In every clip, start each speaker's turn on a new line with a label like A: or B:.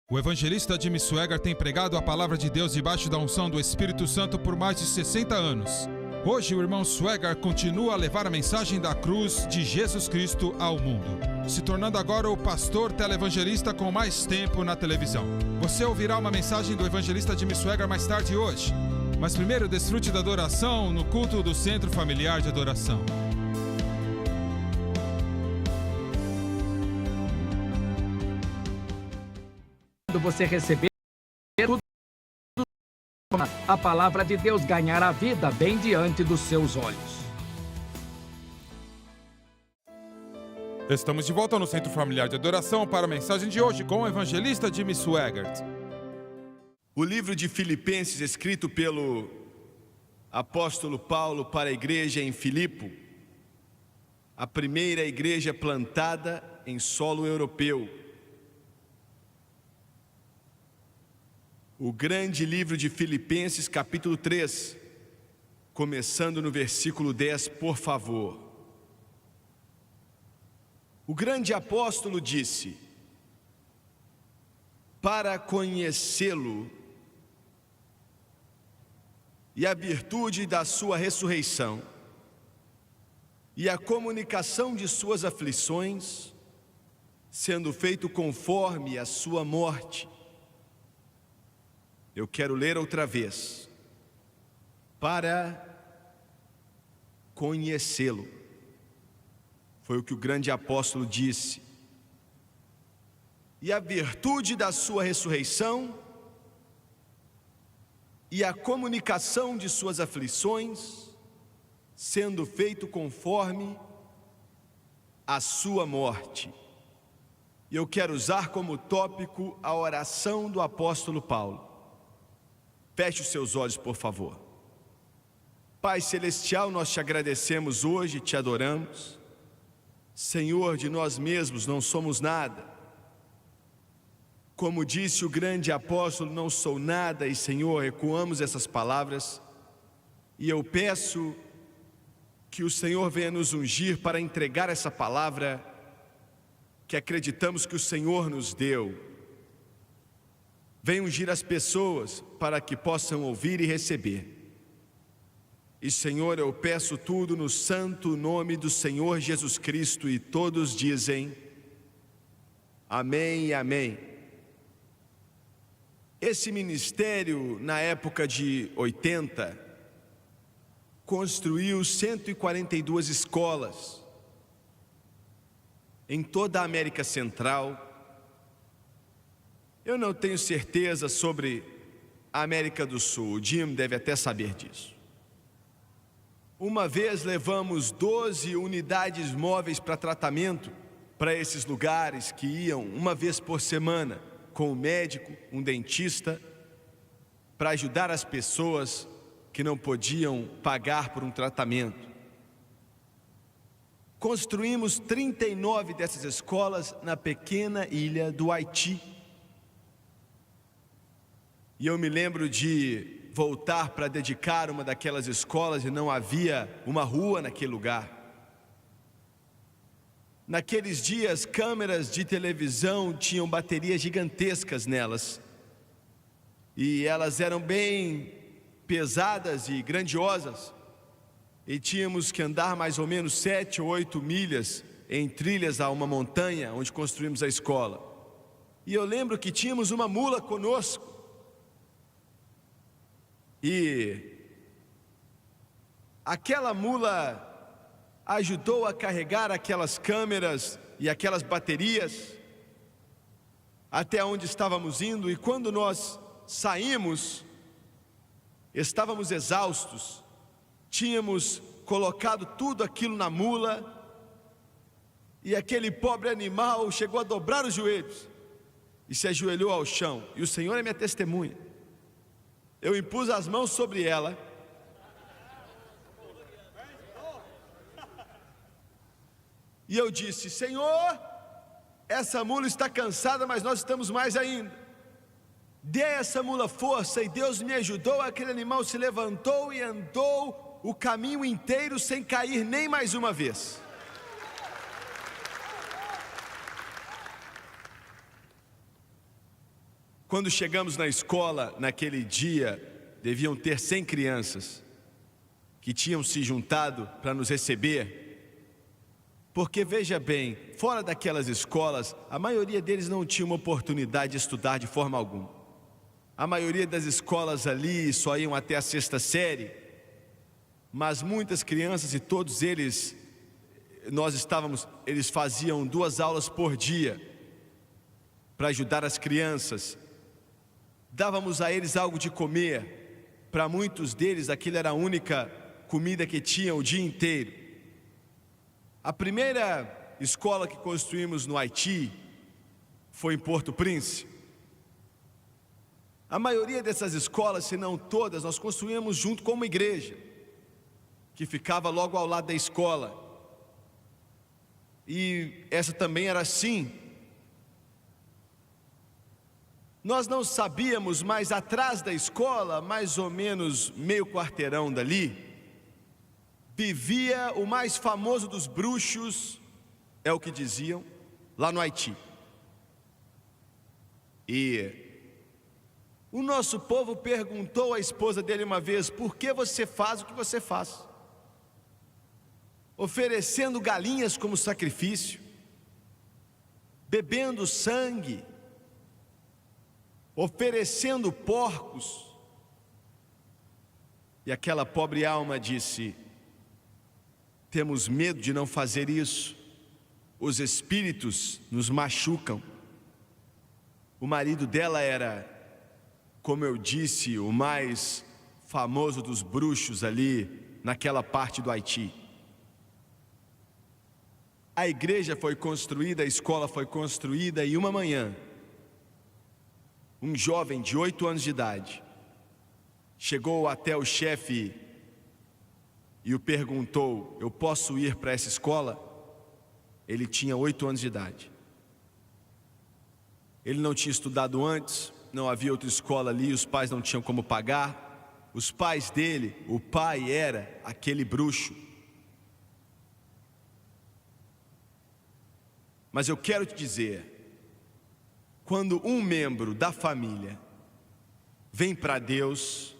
A: O evangelista Jimmy Swaggart tem pregado a palavra de Deus debaixo da unção do Espírito Santo por mais de 60 anos. Hoje o irmão Swaggart continua a levar a mensagem da cruz de Jesus Cristo ao mundo, se tornando agora o pastor televangelista com mais tempo na televisão. Você ouvirá uma mensagem do evangelista Jimmy Swaggart mais tarde hoje. Mas primeiro desfrute da adoração no culto do Centro Familiar de Adoração.
B: Você receber tudo, a palavra de Deus ganhar a vida bem diante dos seus olhos.
A: Estamos de volta no Centro Familiar de Adoração para a mensagem de hoje com o evangelista Jimmy Swaggart.
C: O livro de Filipenses, escrito pelo apóstolo Paulo para a igreja em Filipo, a primeira igreja plantada em solo europeu. O grande livro de Filipenses, capítulo 3, começando no versículo 10, por favor. O grande apóstolo disse: para conhecê-lo e a virtude da sua ressurreição e a comunicação de suas aflições, sendo feito conforme a sua morte. Eu quero ler outra vez. Para conhecê-lo. Foi o que o grande apóstolo disse. E a virtude da sua ressurreição e a comunicação de suas aflições, sendo feito conforme a sua morte. E eu quero usar como tópico a oração do apóstolo Paulo. Feche os seus olhos, por favor. Pai Celestial, nós te agradecemos hoje, te adoramos. Senhor, de nós mesmos não somos nada. Como disse o grande apóstolo, não sou nada, e Senhor, ecoamos essas palavras. E eu peço que o Senhor venha nos ungir para entregar essa palavra que acreditamos que o Senhor nos deu. Venha ungir as pessoas para que possam ouvir e receber. E Senhor, eu peço tudo no santo nome do Senhor Jesus Cristo, e todos dizem amém e amém. Esse ministério, na época de 80, construiu 142 escolas em toda a América Central. Eu não tenho certeza sobre a América do Sul, o Jim deve até saber disso. Uma vez levamos 12 unidades móveis para tratamento para esses lugares, que iam uma vez por semana com um médico, um dentista, para ajudar as pessoas que não podiam pagar por um tratamento. Construímos 39 dessas escolas na pequena ilha do Haiti. E eu me lembro de voltar para dedicar uma daquelas escolas e não havia uma rua naquele lugar. Naqueles dias, câmeras de televisão tinham baterias gigantescas nelas. E elas eram bem pesadas e grandiosas. E tínhamos que andar mais ou menos 7 ou 8 milhas em trilhas a uma montanha onde construímos a escola. E eu lembro que tínhamos uma mula conosco. E aquela mula ajudou a carregar aquelas câmeras e aquelas baterias até onde estávamos indo. E quando nós saímos, estávamos exaustos. Tínhamos colocado tudo aquilo na mula e aquele pobre animal chegou a dobrar os joelhos e se ajoelhou ao chão. E o Senhor é minha testemunha. Eu impus as mãos sobre ela e eu disse: Senhor, essa mula está cansada, mas nós estamos mais ainda. Dê a essa mula força. E Deus me ajudou. Aquele animal se levantou e andou o caminho inteiro sem cair nem mais uma vez. Quando chegamos na escola, naquele dia, deviam ter 100 crianças que tinham se juntado para nos receber. Porque veja bem, fora daquelas escolas, a maioria deles não tinha uma oportunidade de estudar de forma alguma. A maioria das escolas ali só iam até a 6ª série, mas muitas crianças e todos eles, eles faziam 2 aulas por dia para ajudar as crianças. Dávamos a eles algo de comer. Para muitos deles, aquilo era a única comida que tinham o dia inteiro. A primeira escola que construímos no Haiti foi em Porto Príncipe. A maioria dessas escolas, se não todas, nós construímos junto com uma igreja que ficava logo ao lado da escola. E essa também era assim. Nós não sabíamos, mas atrás da escola, mais ou menos meio quarteirão dali, vivia o mais famoso dos bruxos, é o que diziam, lá no Haiti. E o nosso povo perguntou à esposa dele uma vez: por que você faz o que você faz? Oferecendo galinhas como sacrifício, bebendo sangue, oferecendo porcos. E aquela pobre alma disse: temos medo de não fazer isso, os espíritos nos machucam. O marido dela era, como eu disse, o mais famoso dos bruxos ali naquela parte do Haiti. A igreja foi construída, a escola foi construída, e uma manhã, um jovem de 8 anos de idade chegou até o chefe e o perguntou: eu posso ir para essa escola? Ele tinha 8 anos de idade. Ele não tinha estudado antes, não havia outra escola ali, os pais não tinham como pagar. Os pais dele, o pai era aquele bruxo. Mas eu quero te dizer, quando um membro da família vem para Deus,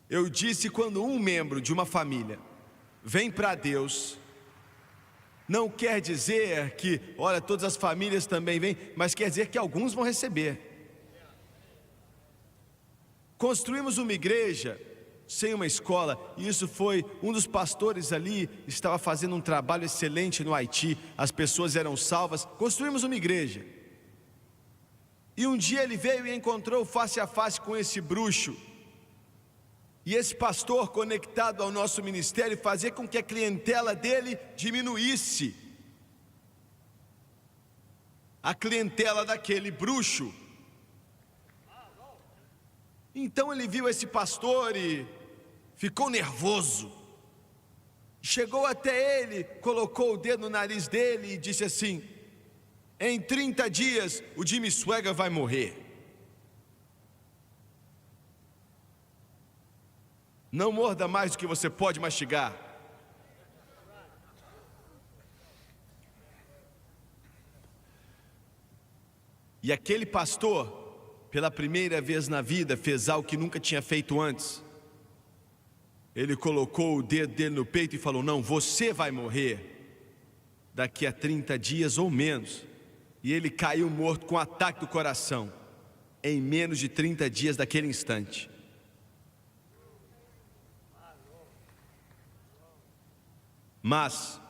C: eu disse, quando um membro de uma família vem para Deus, não quer dizer que, olha, todas as famílias também vêm, mas quer dizer que alguns vão receber. Construímos uma igreja sem uma escola, e isso foi, um dos pastores ali estava fazendo um trabalho excelente no Haiti, as pessoas eram salvas. Construímos uma igreja, e um dia ele veio e encontrou face a face com esse bruxo, e esse pastor, conectado ao nosso ministério, fazia com que a clientela dele diminuísse. A clientela daquele bruxo. Então ele viu esse pastor e ficou nervoso. Chegou até ele, colocou o dedo no nariz dele e disse assim: em 30 dias o Jimmy Swaggart vai morrer. Não morda mais do que você pode mastigar. E aquele pastor, pela primeira vez na vida, fez algo que nunca tinha feito antes. Ele colocou o dedo dele no peito e falou: não, você vai morrer daqui a 30 dias ou menos. E ele caiu morto com um ataque do coração, em menos de 30 dias daquele instante. Mas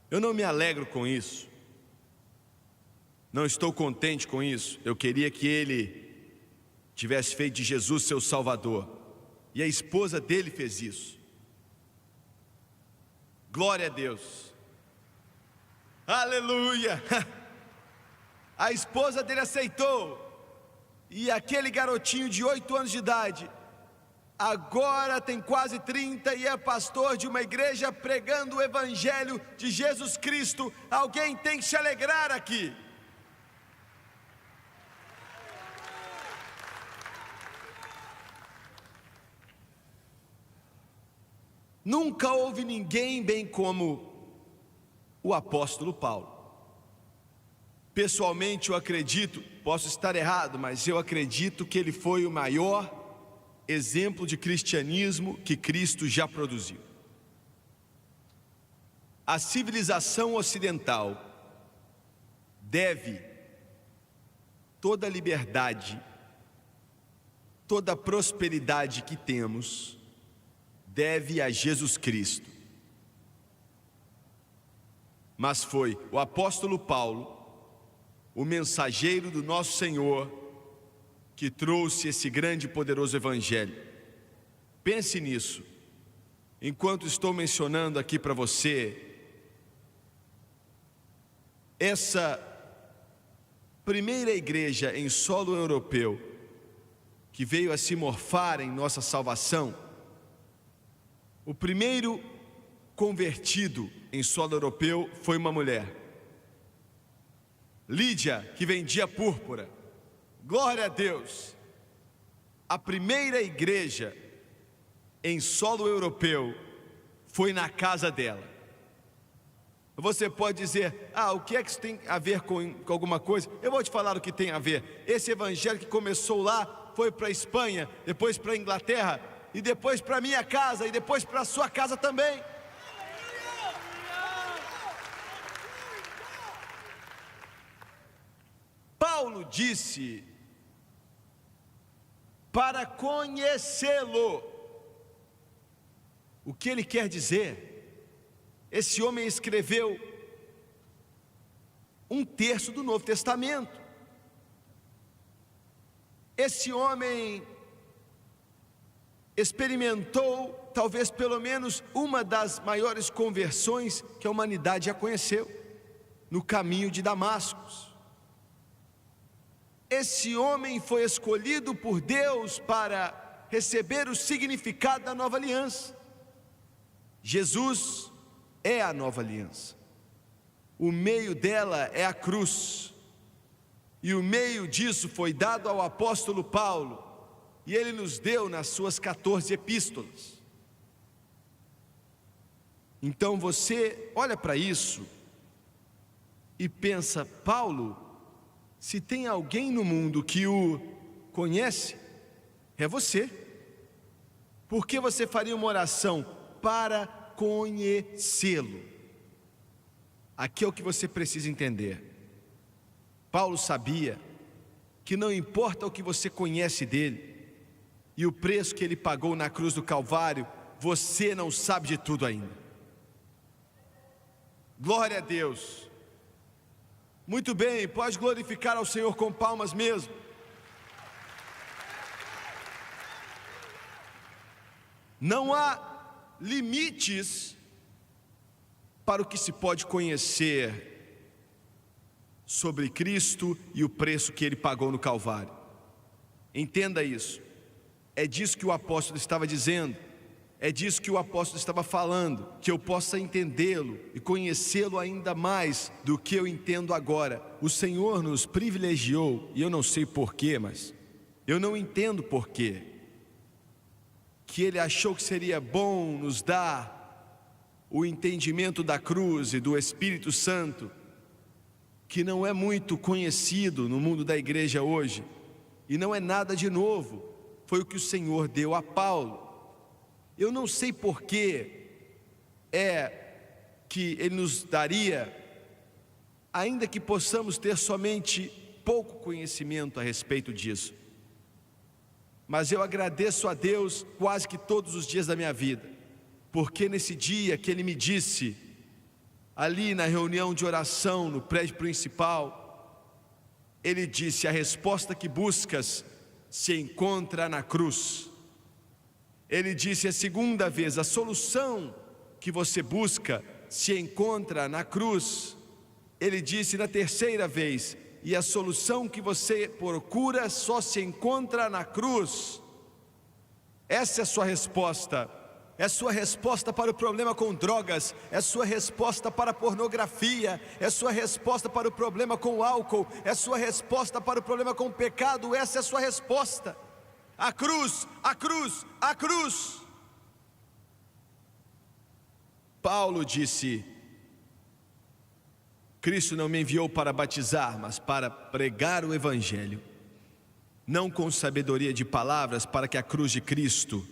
C: eu não me alegro com isso, não estou contente com isso. Eu queria que ele tivesse feito de Jesus seu Salvador, e a esposa dele fez isso. Glória a Deus, aleluia. A esposa dele aceitou, e aquele garotinho de 8 anos de idade agora tem quase 30 e é pastor de uma igreja pregando o evangelho de Jesus Cristo. Alguém tem que se alegrar aqui. Nunca houve ninguém bem como o apóstolo Paulo. Pessoalmente eu acredito, posso estar errado, mas eu acredito que ele foi o maior exemplo de cristianismo que Cristo já produziu. A civilização ocidental deve toda a liberdade, toda a prosperidade que temos, deve a Jesus Cristo. Mas foi o apóstolo Paulo, o mensageiro do nosso Senhor, que trouxe esse grande e poderoso evangelho. Pense nisso. Enquanto estou mencionando aqui para você essa primeira igreja em solo europeu que veio a se morfar em nossa salvação, o primeiro convertido em solo europeu foi uma mulher, Lídia, que vendia púrpura. Glória a Deus! A primeira igreja em solo europeu foi na casa dela. Você pode dizer, o que é que isso tem a ver com alguma coisa? Eu vou te falar o que tem a ver. Esse evangelho que começou lá, foi para a Espanha, depois para a Inglaterra, e depois para a minha casa, e depois para a sua casa também. Paulo disse, para conhecê-lo. O que ele quer dizer? Esse homem escreveu 1/3 do Novo Testamento. Esse homem experimentou, talvez pelo menos, uma das maiores conversões que a humanidade já conheceu, no caminho de Damasco. Esse homem foi escolhido por Deus para receber o significado da nova aliança. Jesus é a nova aliança. O meio dela é a cruz. E o meio disso foi dado ao apóstolo Paulo. E ele nos deu nas suas 14 epístolas. Então você olha para isso e pensa, Paulo, se tem alguém no mundo que o conhece, é você. Por que você faria uma oração para conhecê-lo? Aqui é o que você precisa entender. Paulo sabia que não importa o que você conhece dele e o preço que ele pagou na cruz do Calvário, você não sabe de tudo ainda. Glória a Deus. Muito bem, pode glorificar ao Senhor com palmas mesmo. Não há limites para o que se pode conhecer sobre Cristo e o preço que Ele pagou no Calvário. Entenda isso. É disso que o apóstolo estava dizendo. É disso que o apóstolo estava falando, que eu possa entendê-lo e conhecê-lo ainda mais do que eu entendo agora. O Senhor nos privilegiou, e eu não sei porquê, mas eu não entendo porquê, que Ele achou que seria bom nos dar o entendimento da cruz e do Espírito Santo, que não é muito conhecido no mundo da igreja hoje, e não é nada de novo, foi o que o Senhor deu a Paulo. Eu não sei porquê que Ele nos daria, ainda que possamos ter somente pouco conhecimento a respeito disso. Mas eu agradeço a Deus quase que todos os dias da minha vida, porque nesse dia que Ele me disse, ali na reunião de oração no prédio principal, Ele disse, a resposta que buscas se encontra na cruz. Ele disse a segunda vez, a solução que você busca se encontra na cruz. Ele disse na terceira vez, e a solução que você procura só se encontra na cruz. Essa é a sua resposta. É sua resposta para o problema com drogas, é sua resposta para a pornografia, é sua resposta para o problema com o álcool, é sua resposta para o problema com o pecado, essa é a sua resposta. A cruz, a cruz, a cruz. Paulo disse, Cristo não me enviou para batizar, mas para pregar o Evangelho, não com sabedoria de palavras, para que a cruz de Cristo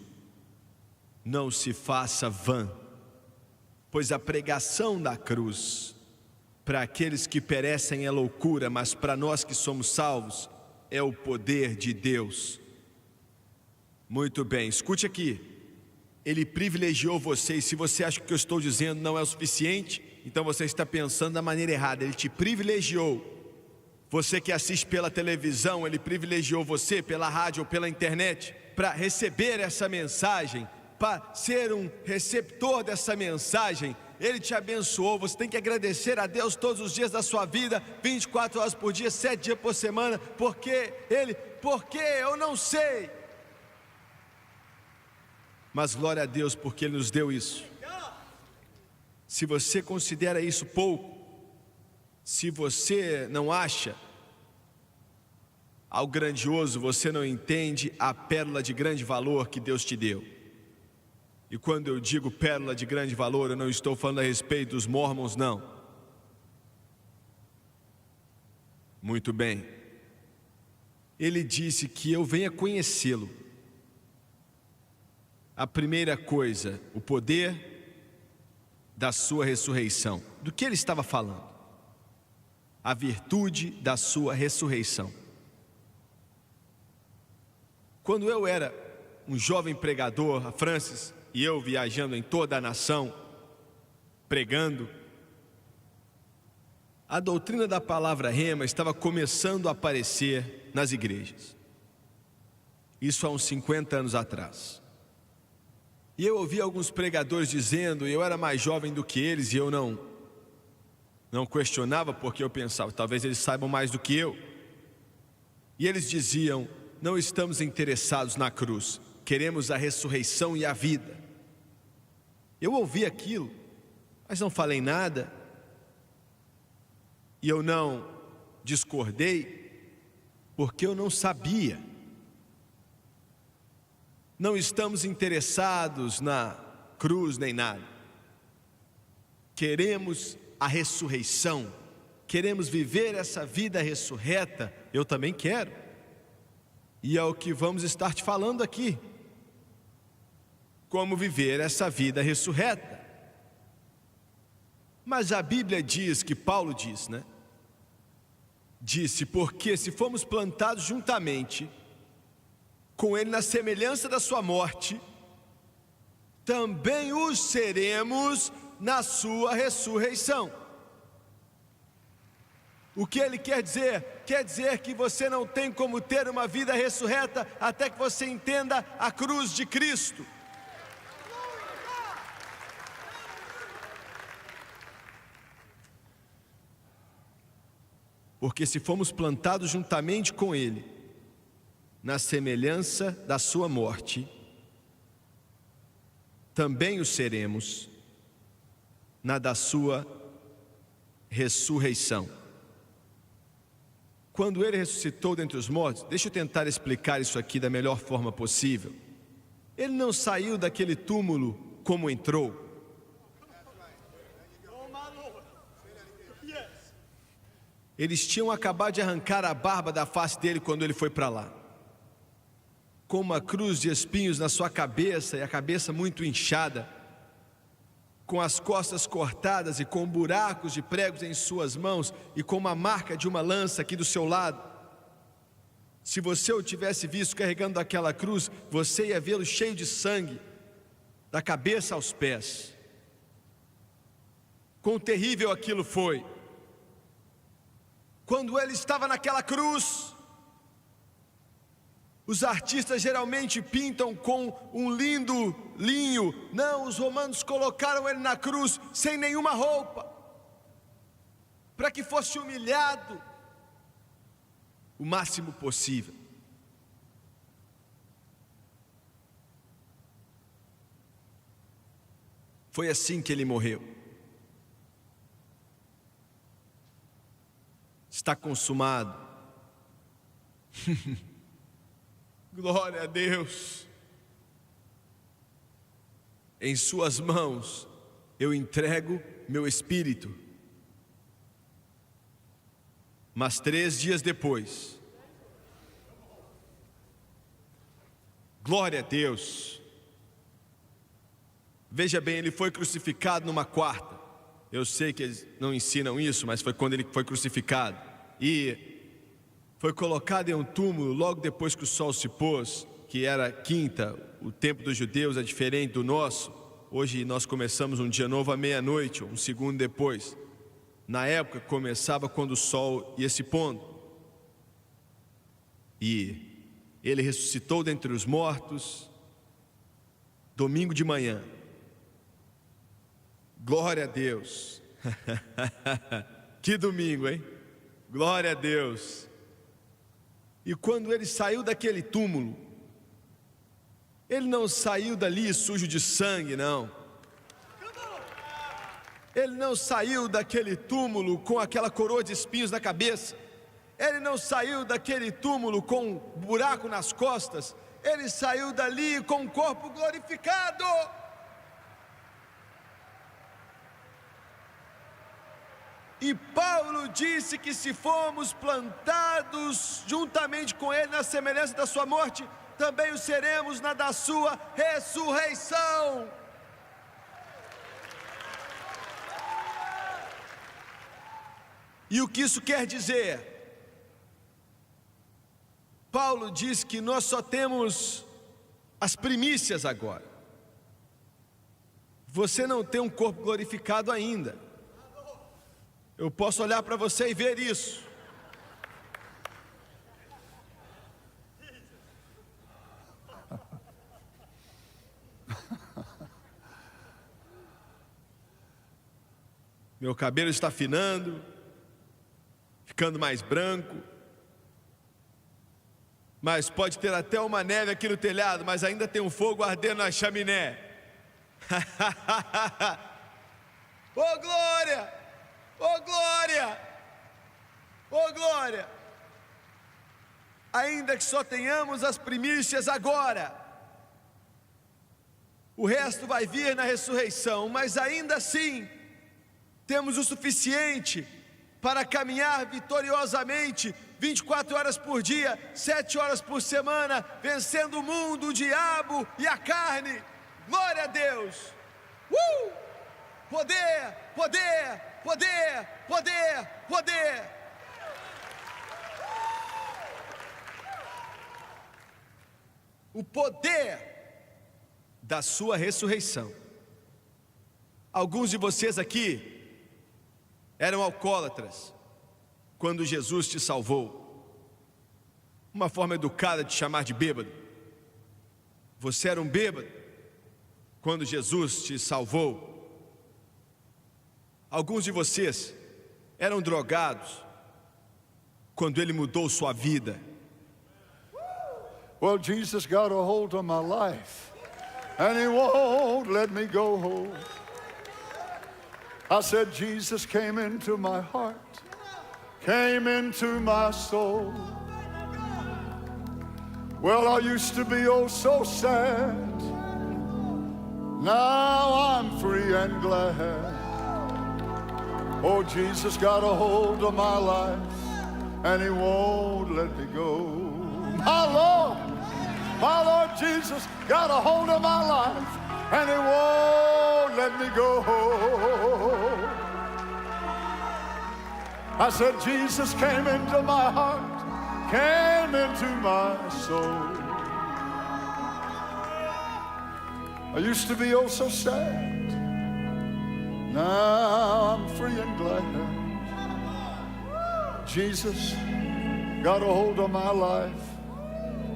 C: não se faça vã. Pois a pregação da cruz, para aqueles que perecem é loucura, mas para nós que somos salvos, é o poder de Deus. Muito bem, escute aqui. Ele privilegiou você, e se você acha que o que eu estou dizendo não é o suficiente, então você está pensando da maneira errada. Ele te privilegiou. Você que assiste pela televisão, Ele privilegiou você pela rádio ou pela internet para receber essa mensagem, para ser um receptor dessa mensagem. Ele te abençoou. Você tem que agradecer a Deus todos os dias da sua vida, 24 horas por dia, 7 dias por semana, porque eu não sei, mas glória a Deus porque Ele nos deu isso. Se você considera isso pouco, se você não acha algo grandioso, você não entende a pérola de grande valor que Deus te deu. E quando eu digo pérola de grande valor, eu não estou falando a respeito dos mormons, não. Muito bem. Ele disse que eu venha conhecê-lo. A primeira coisa, o poder da sua ressurreição. Do que ele estava falando? A virtude da sua ressurreição. Quando eu era um jovem pregador, a Francis e eu viajando em toda a nação, pregando, a doutrina da palavra rema estava começando a aparecer nas igrejas. Isso há uns 50 anos atrás. E eu ouvi alguns pregadores dizendo, e eu era mais jovem do que eles, e eu não questionava, porque eu pensava, talvez eles saibam mais do que eu. E eles diziam, não estamos interessados na cruz, queremos a ressurreição e a vida. Eu ouvi aquilo, mas não falei nada, e eu não discordei, porque eu não sabia. Não estamos interessados na cruz nem nada. Queremos a ressurreição, queremos viver essa vida ressurreta. Eu também quero. E é o que vamos estar te falando aqui. Como viver essa vida ressurreta. Mas a Bíblia diz, que Paulo diz, né? Disse, porque se formos plantados juntamente com Ele na semelhança da sua morte, também os seremos na sua ressurreição. O que ele quer dizer? Quer dizer que você não tem como ter uma vida ressurreta até que você entenda a cruz de Cristo. Porque se formos plantados juntamente com Ele na semelhança da sua morte, também o seremos na da sua ressurreição. Quando Ele ressuscitou dentre os mortos, deixa eu tentar explicar isso aqui da melhor forma possível. Ele não saiu daquele túmulo como entrou. Eles tinham acabado de arrancar a barba da face dele quando ele foi para lá, com uma cruz de espinhos na sua cabeça e a cabeça muito inchada, com as costas cortadas e com buracos de pregos em suas mãos e com uma marca de uma lança aqui do seu lado. Se você o tivesse visto carregando aquela cruz, você ia vê-lo cheio de sangue, da cabeça aos pés. Quão terrível aquilo foi. Quando ele estava naquela cruz, os artistas geralmente pintam com um lindo linho. Não, os romanos colocaram ele na cruz sem nenhuma roupa, para que fosse humilhado o máximo possível. Foi assim que ele morreu. Está consumado. Glória a Deus. Em suas mãos eu entrego meu espírito. Mas 3 dias depois, glória a Deus, veja bem, ele foi crucificado numa quarta. Eu sei que eles não ensinam isso, mas foi quando ele foi crucificado. E foi colocado em um túmulo logo depois que o sol se pôs, que era quinta. O tempo dos judeus é diferente do nosso. Hoje nós começamos um dia novo à meia-noite, um segundo depois. Na época começava quando o sol ia se pondo. E ele ressuscitou dentre os mortos, domingo de manhã. Glória a Deus. Que domingo, hein? Glória a Deus. E quando ele saiu daquele túmulo, ele não saiu dali sujo de sangue, não. Ele não saiu daquele túmulo com aquela coroa de espinhos na cabeça. Ele não saiu daquele túmulo com um buraco nas costas. Ele saiu dali com um corpo glorificado. E Paulo disse que se formos plantados juntamente com ele na semelhança da sua morte, também o seremos na da sua ressurreição. E o que isso quer dizer? Paulo diz que nós só temos as primícias agora. Você não tem um corpo glorificado ainda. Eu posso olhar para você e ver isso. Meu cabelo está afinando, ficando mais branco. Mas pode ter até uma neve aqui no telhado, mas ainda tem um fogo ardendo na chaminé. Oh glória! Oh glória! Oh glória! Ainda que só tenhamos as primícias agora, o resto vai vir na ressurreição, mas ainda assim temos o suficiente para caminhar vitoriosamente 24 horas por dia, 7 horas por semana, vencendo o mundo, o diabo e a carne. Glória a Deus! Poder, poder, poder, poder, poder. O poder da sua ressurreição. Alguns de vocês aqui eram alcoólatras quando Jesus te salvou. Uma forma educada de chamar de bêbado. Você era um bêbado quando Jesus te salvou. Alguns de vocês eram drogados quando Ele mudou sua vida.
D: Well, Jesus got a hold of my life, and He won't let me go. I said, Jesus came into my heart, came into my soul. Well, I used to be oh so sad. Now I'm free and glad. Oh, Jesus got a hold of my life, and He won't let me go. My Lord Jesus got a hold of my life, and He won't let me go. I said, Jesus came into my heart, came into my soul. I used to be oh so sad. Now I'm free and glad. Jesus got a hold of my life,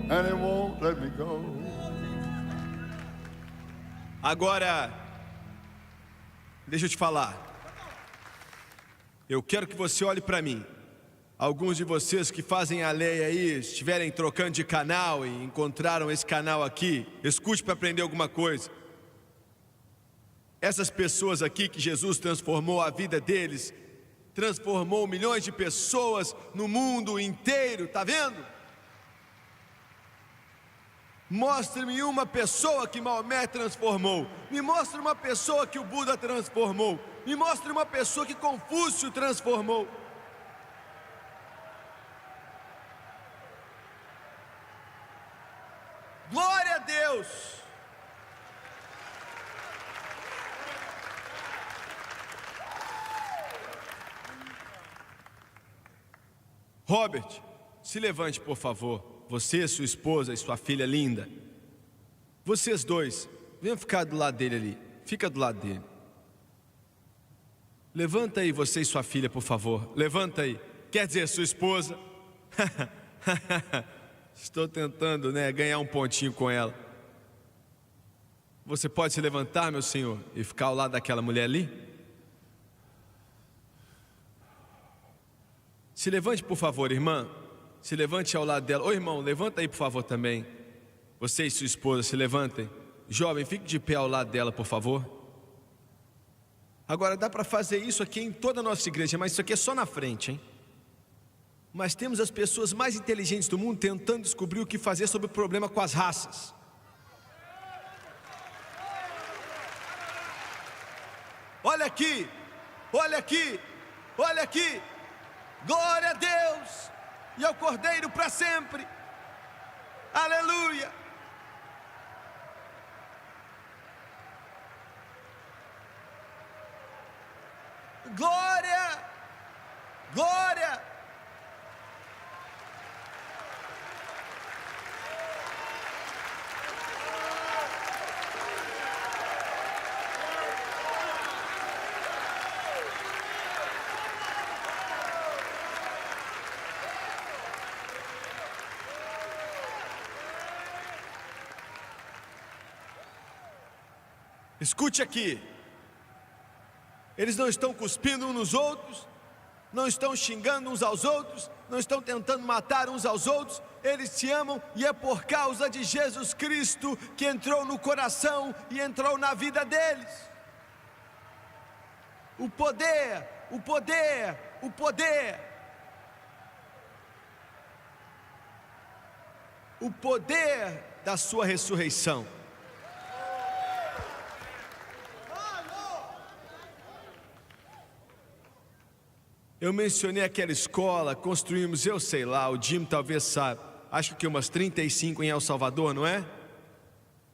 D: and He won't let me go.
C: Agora, deixa eu te falar. Eu quero que você olhe para mim. Alguns de vocês que fazem a lei aí, estiverem trocando de canal e encontraram esse canal aqui, escute para aprender alguma coisa. Essas pessoas aqui que Jesus transformou a vida deles, transformou milhões de pessoas no mundo inteiro, tá vendo? Mostre-me uma pessoa que Maomé transformou. Me mostre uma pessoa que o Buda transformou. Me mostre uma pessoa que Confúcio transformou. Robert, se levante, por favor. Você, sua esposa e sua filha linda. Vocês dois, venham ficar do lado dele ali. Fica do lado dele. Levanta aí, você e sua filha, por favor. Levanta aí. Quer dizer, sua esposa. Estou tentando, ganhar um pontinho com ela. Você pode se levantar, meu senhor, e ficar ao lado daquela mulher ali? Se levante, por favor, irmã. Se levante ao lado dela. Ô, irmão, levanta aí, por favor, também. Você e sua esposa, se levantem. Jovem, fique de pé ao lado dela, por favor. Agora, dá para fazer isso aqui em toda a nossa igreja, mas isso aqui é só na frente, hein? Mas temos as pessoas mais inteligentes do mundo tentando descobrir o que fazer sobre o problema com as raças. Olha aqui, olha aqui, olha aqui. Glória a Deus e ao Cordeiro para sempre. Aleluia. Glória, glória. Escute aqui. Eles não estão cuspindo uns nos outros, não estão xingando uns aos outros, não estão tentando matar uns aos outros. Eles se amam e é por causa de Jesus Cristo que entrou no coração e entrou na vida deles. O poder, o poder, o poder. O poder da sua ressurreição. Eu mencionei aquela escola, construímos, eu sei lá, o Jim talvez saiba, acho que umas 35 em El Salvador, não é?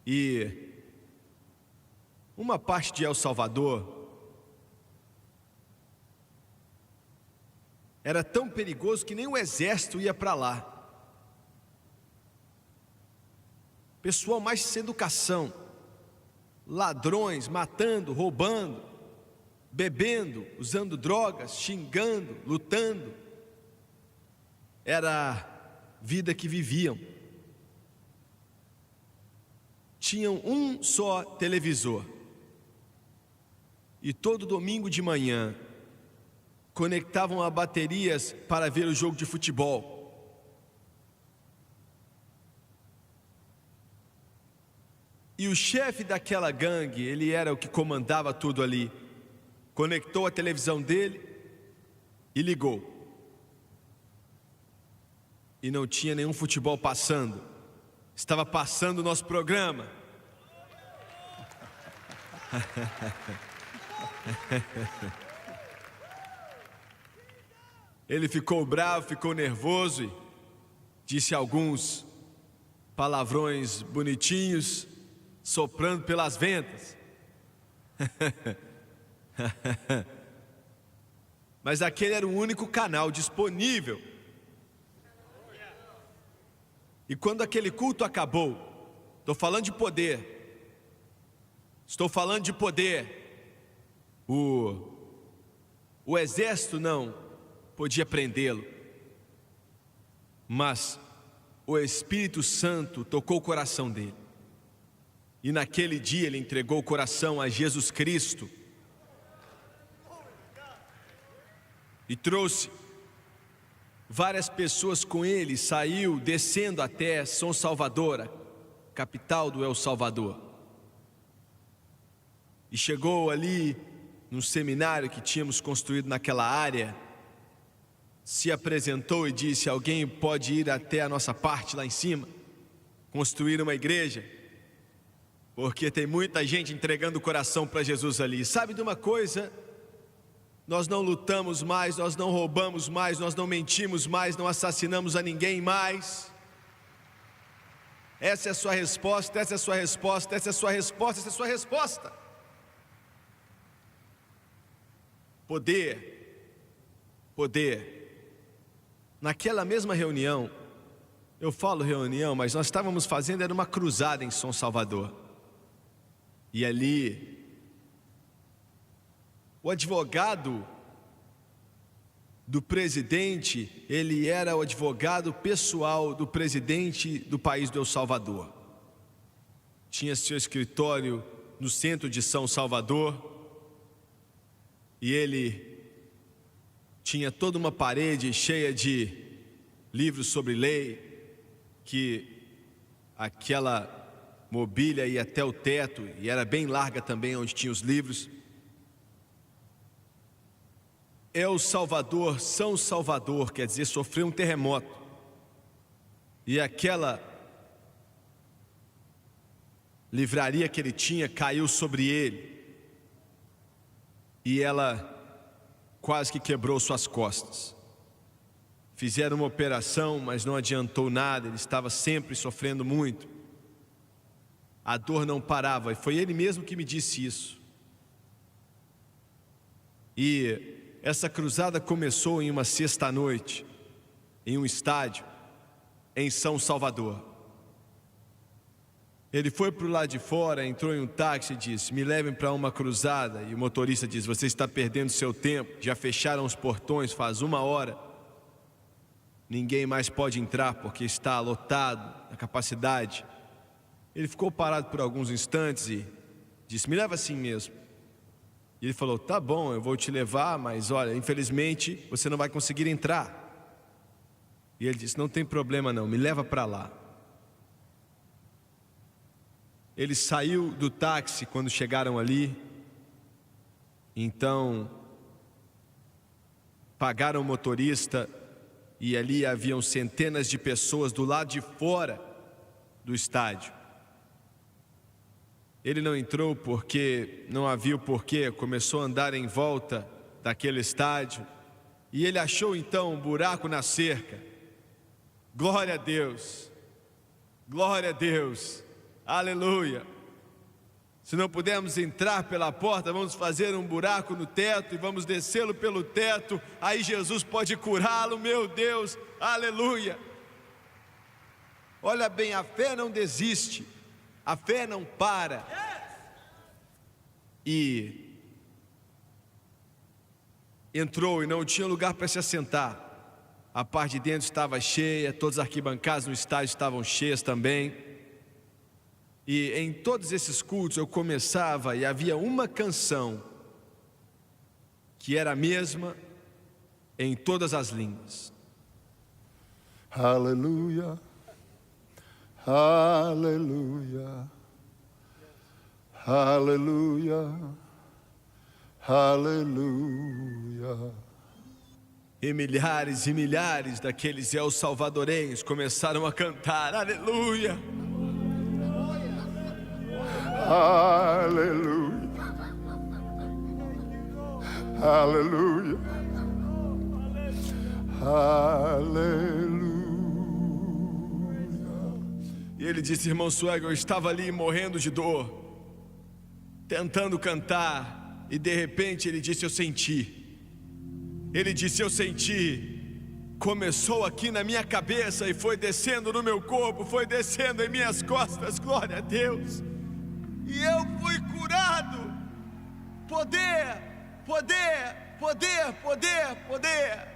C: E uma parte de El Salvador era tão perigoso que nem o exército ia para lá. Pessoal mais sem educação, ladrões, matando, roubando, bebendo, usando drogas, xingando, lutando. Era a vida que viviam. Tinham um só televisor. E todo domingo de manhã conectavam a baterias para ver o jogo de futebol. E o chefe daquela gangue, ele era o que comandava tudo ali. Conectou a televisão dele e ligou. E não tinha nenhum futebol passando. Estava passando o nosso programa. Ele ficou bravo, ficou nervoso e disse alguns palavrões bonitinhos, soprando pelas ventas. Mas aquele era o único canal disponível. E quando aquele culto acabou, estou falando de poder, estou falando de poder, o exército não podia prendê-lo, mas o Espírito Santo tocou o coração dele. E naquele dia ele entregou o coração a Jesus Cristo. E trouxe várias pessoas com ele, saiu descendo até São Salvador, capital do El Salvador. E chegou ali, num seminário que tínhamos construído naquela área, se apresentou e disse: alguém pode ir até a nossa parte lá em cima, construir uma igreja? Porque tem muita gente entregando o coração para Jesus ali. Sabe de uma coisa? Nós não lutamos mais, nós não roubamos mais, nós não mentimos mais, não assassinamos a ninguém mais. Essa é a sua resposta, essa é a sua resposta, essa é a sua resposta, essa é a sua resposta. Poder, poder, naquela mesma reunião, eu falo reunião, mas nós estávamos fazendo, era uma cruzada em São Salvador. E ali, o advogado do presidente, ele era o advogado pessoal do presidente do país do El Salvador. Tinha seu escritório no centro de São Salvador, e ele tinha toda uma parede cheia de livros sobre lei, que aquela mobília ia até o teto, e era bem larga também onde tinha os livros. El Salvador, São Salvador, quer dizer, sofreu um terremoto, e aquela livraria que ele tinha caiu sobre ele, e ela quase que quebrou suas costas. Fizeram uma operação, mas não adiantou nada, ele estava sempre sofrendo muito. A dor não parava, e foi ele mesmo que me disse isso. E essa cruzada começou em uma sexta-noite, em um estádio, em São Salvador. Ele foi para o lado de fora, entrou em um táxi e disse: me levem para uma cruzada. E o motorista disse: você está perdendo seu tempo, já fecharam os portões faz 1 hora. Ninguém mais pode entrar porque está lotado a capacidade. Ele ficou parado por alguns instantes e disse: me leva assim mesmo. E ele falou: tá bom, eu vou te levar, mas olha, infelizmente você não vai conseguir entrar. E ele disse: não tem problema não, me leva para lá. Ele saiu do táxi quando chegaram ali, então pagaram o motorista, e ali haviam centenas de pessoas do lado de fora do estádio. Ele não entrou porque não havia o porquê, começou a andar em volta daquele estádio, e ele achou então um buraco na cerca. Glória a Deus, glória a Deus. Aleluia. Se não pudermos entrar pela porta, vamos fazer um buraco no teto e vamos descê-lo pelo teto. Aí Jesus pode curá-lo, meu Deus. Aleluia. Olha bem, a fé não desiste, a fé não para. E entrou e não tinha lugar para se assentar. A parte de dentro estava cheia, todas as arquibancadas no estádio estavam cheias também. E em todos esses cultos eu começava e havia uma canção que era a mesma em todas as línguas.
D: Aleluia, aleluia, aleluia, aleluia.
C: E milhares daqueles El Salvadorenhos começaram a cantar aleluia.
D: Aleluia, aleluia, aleluia.
C: E ele disse: irmão Swagger, eu estava ali morrendo de dor, tentando cantar, e de repente ele disse: eu senti. Ele disse: eu senti. Começou aqui na minha cabeça e foi descendo no meu corpo, foi descendo em minhas costas, glória a Deus. E eu fui curado. Poder, poder, poder, poder, poder.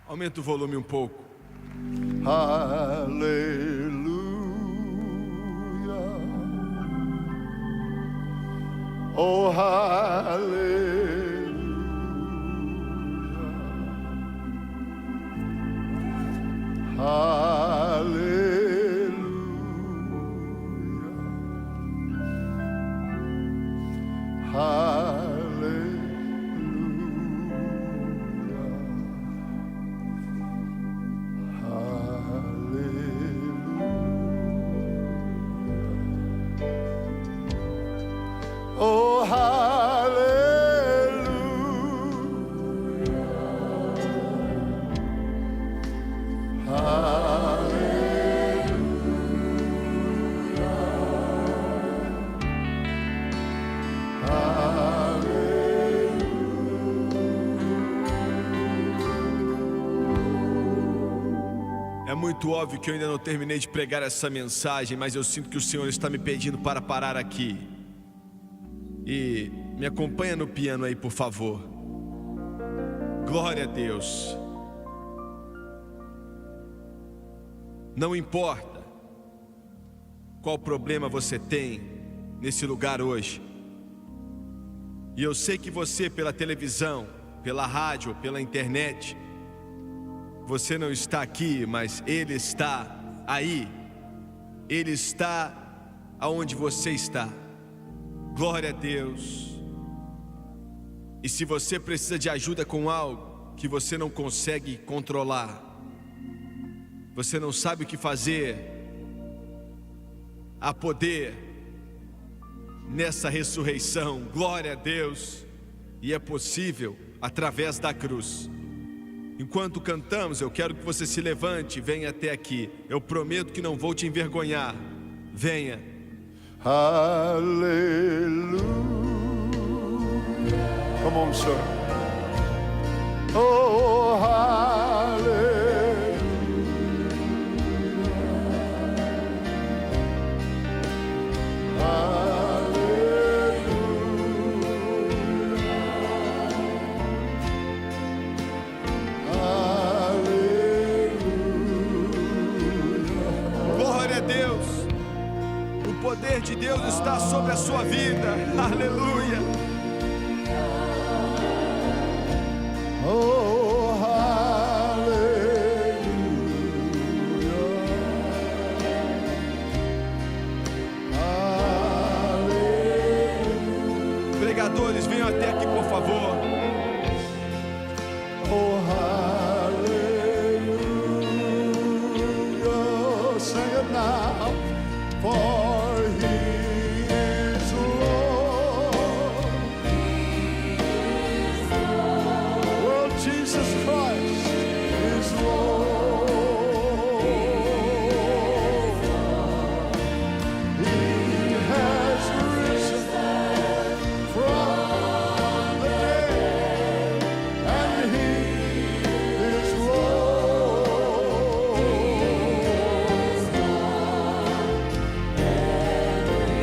C: Aumenta o volume um pouco.
D: Aleluia, oh aleluia, aleluia. Oh, hallelujah.
C: muito óbvio que eu ainda não terminei de pregar essa mensagem, mas eu sinto que o Senhor está me pedindo para parar aqui. E me acompanha no piano aí, por favor. Glória a Deus. Não importa qual problema você tem nesse lugar hoje. E eu sei que você, pela televisão, pela rádio, pela internet, você não está aqui, mas Ele está aí. Ele está aonde você está. Glória a Deus. E se você precisa de ajuda com algo que você não consegue controlar, você não sabe o que fazer, há poder nessa ressurreição. Glória a Deus. E é possível através da cruz. Enquanto cantamos, eu quero que você se levante e venha até aqui. Eu prometo que não vou te envergonhar. Venha.
D: Hallelujah. Come on, sir. Oh, hallelujah.
C: O poder de Deus está sobre a sua vida. Aleluia.
D: Oh, hallelujah. Hallelujah.
C: Pregadores, venham até aqui, por favor.
D: Oh, hallelujah. Sing it now. For He is Lord. Well, Jesus Christ is Lord. He has risen from the dead, and He is Lord.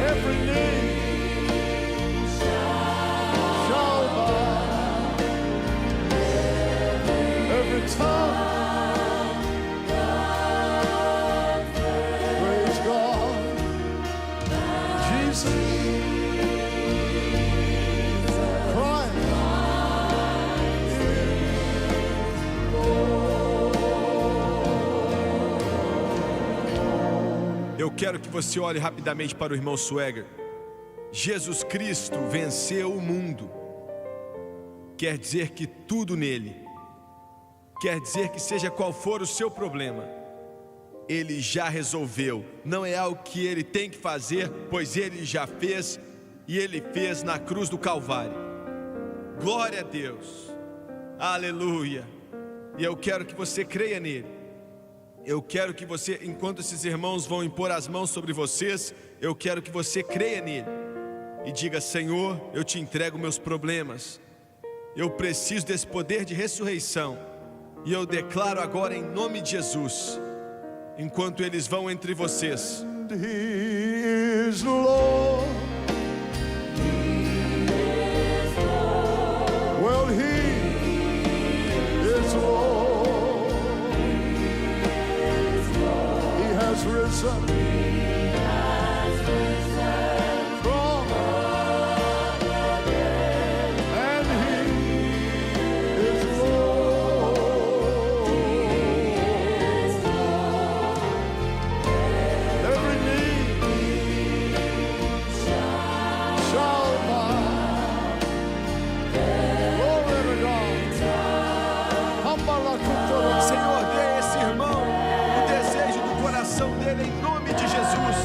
D: Every knee shall bow, every tongue praise God. Jesus Christ is Lord.
C: Eu quero que você olhe rapidamente para o irmão Swagger. Jesus Cristo venceu o mundo. Quer dizer que tudo nele, quer dizer que seja qual for o seu problema, Ele já resolveu. Não é algo que Ele tem que fazer, pois Ele já fez, e Ele fez na cruz do Calvário. Glória a Deus. Aleluia. E eu quero que você creia nele. Eu quero que você, enquanto esses irmãos vão impor as mãos sobre vocês, eu quero que você creia nele e diga: Senhor, eu te entrego meus problemas. Eu preciso desse poder de ressurreição. E eu declaro agora em nome de Jesus, enquanto eles vão entre vocês:
D: He is Lord. Well, He is Lord. He has risen from the dead, and He is Lord. Every knee shall bow. Glory to God.
C: Senhor, dê a esse irmão o desejo do coração dele em nome de Jesus.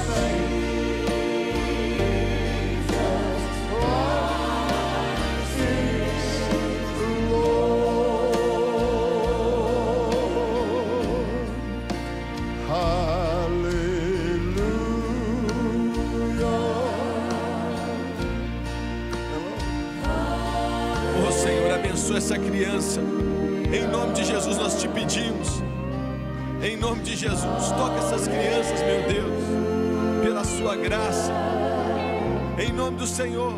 C: Oh Senhor, abençoa essa criança. Em nome de Jesus nós te pedimos. Em nome de Jesus, toca essas crianças, meu Deus, pela sua graça. Em nome do Senhor,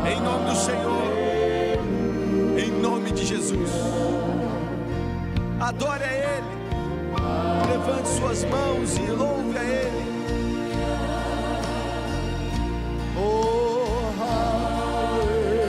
C: em nome do Senhor, em nome de Jesus. Adore a Ele, levante suas mãos e louve a Ele.
D: Oh, hallelujah.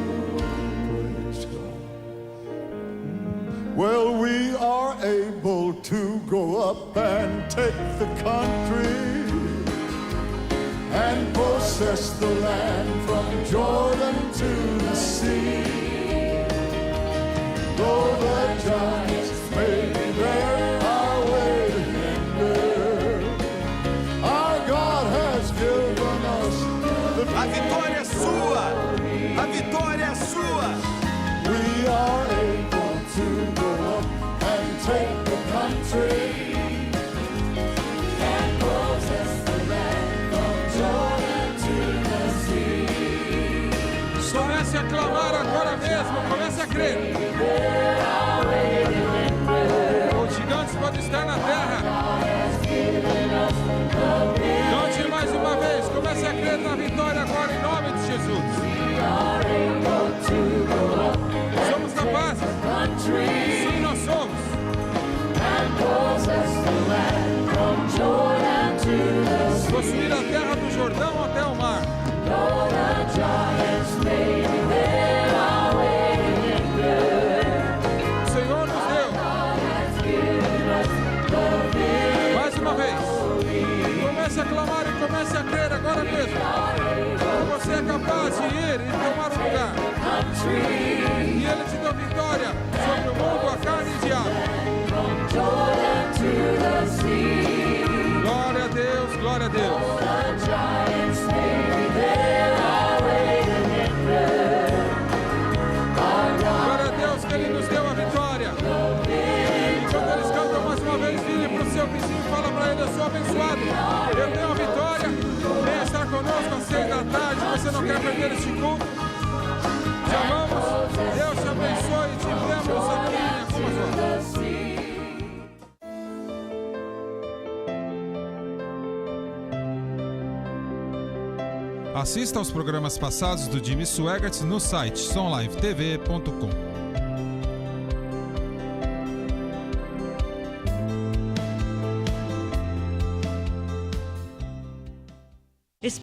D: Praise God. Well, we are able to go up and take the country and possess the land from Jordan to the sea. Though the giants may be there, our way to hinder, our God has given us the
C: A vitória é sua, a vitória é sua.
D: We are able to go up and take the country and possess the land from Jordan to the sea.
A: Comece a clamar agora mesmo, comece a crer. Os gigantes podem estar na terra. Cante mais uma vez, comece a crer na vitória agora em nome de Jesus. Somos capazes? Sim, nós somos. Possuir a terra do Jordão até o mar. O Senhor nos deu. Mais uma vez. Comece a clamar e comece a crer agora mesmo. Você é capaz de ir e tomar um lugar. E Ele te deu vitória sobre o mundo, a carne e o diabo. Glória a Deus, glória a Deus. Glória a Deus que Ele nos deu a vitória. E quando eles cantam mais uma vez, vire para o seu vizinho e fala para ele: eu sou abençoado, eu tenho a vitória. Venha estar conosco às 6 da tarde. Você não quer perder este culto? Te amamos, Deus te abençoe e te vemos aqui em Acumas. Assista aos programas passados do Jimmy Swaggart no site sonlivetv.com.